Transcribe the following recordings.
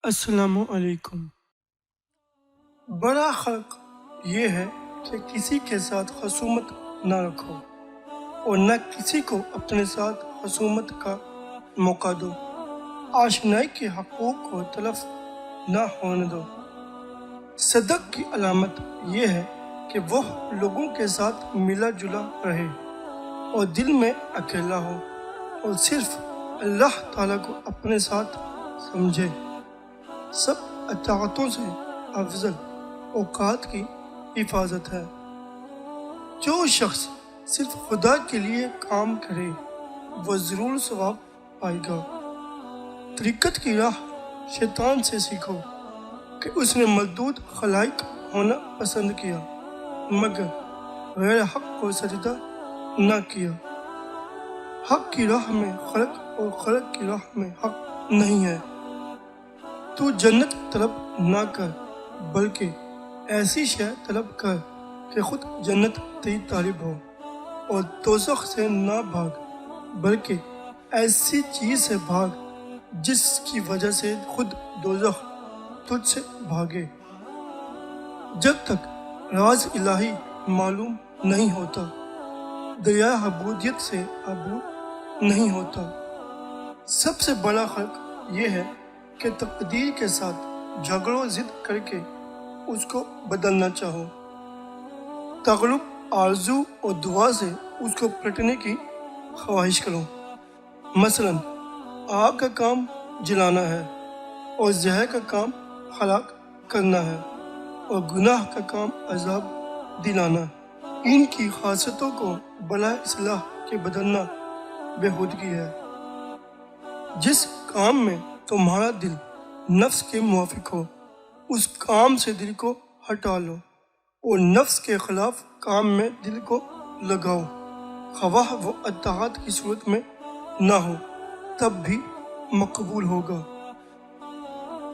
السلام علیکم۔ بڑا خلق یہ ہے کہ کسی کے ساتھ خصومت نہ رکھو اور نہ کسی کو اپنے ساتھ خصومت کا موقع دو۔ آشنائی کے حقوق کو تلف نہ ہونے دو۔ صدق کی علامت یہ ہے کہ وہ لوگوں کے ساتھ ملا جلا رہے اور دل میں اکیلا ہو اور صرف اللہ تعالیٰ کو اپنے ساتھ سمجھے۔ سب اطاعتوں سے افضل اوقات کی حفاظت ہے۔ جو شخص صرف خدا کے لیے کام کرے وہ ضرور ثواب پائے گا۔ طریقت کی راہ شیطان سے سیکھو کہ اس نے مردود خلائق ہونا پسند کیا مگر غیر حق کو سجدہ نہ کیا۔ حق کی راہ میں خلق اور خلق کی راہ میں حق نہیں ہے۔ تو جنت طلب نہ کر بلکہ ایسی شے طلب کر کہ خود جنت تیری طالب ہو، اور دوزخ سے نہ بھاگ بلکہ ایسی چیز سے بھاگ جس کی وجہ سے خود دوزخ تجھ سے بھاگے۔ جب تک راز الہی معلوم نہیں ہوتا دریائے عبودیت سے عبور نہیں ہوتا۔ سب سے بڑا خلق یہ ہے کہ تقدیر کے ساتھ جھگڑو ضد کر کے اس کو بدلنا چاہو۔ تغلب آرزو اور دعا سے اس کو پلٹنے کی خواہش کرو۔ مثلا آگ کا کام جلانا ہے اور زہر کا کام ہلاک کرنا ہے اور گناہ کا کام عذاب دلانا ہے۔ ان کی خاصیتوں کو بلا اصلاح کے بدلنا بےہودگی ہے۔ جس کام میں تمہارا دل نفس کے موافق ہو اس کام سے دل کو ہٹا لو اور نفس کے خلاف کام میں دل کو لگاؤ، خواہ وہ اطاعت کی صورت میں نہ ہو تب بھی مقبول ہوگا۔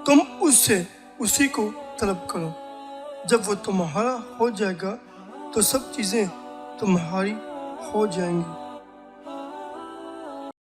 تم اس سے اسی کو طلب کرو۔ جب وہ تمہارا ہو جائے گا تو سب چیزیں تمہاری ہو جائیں گی۔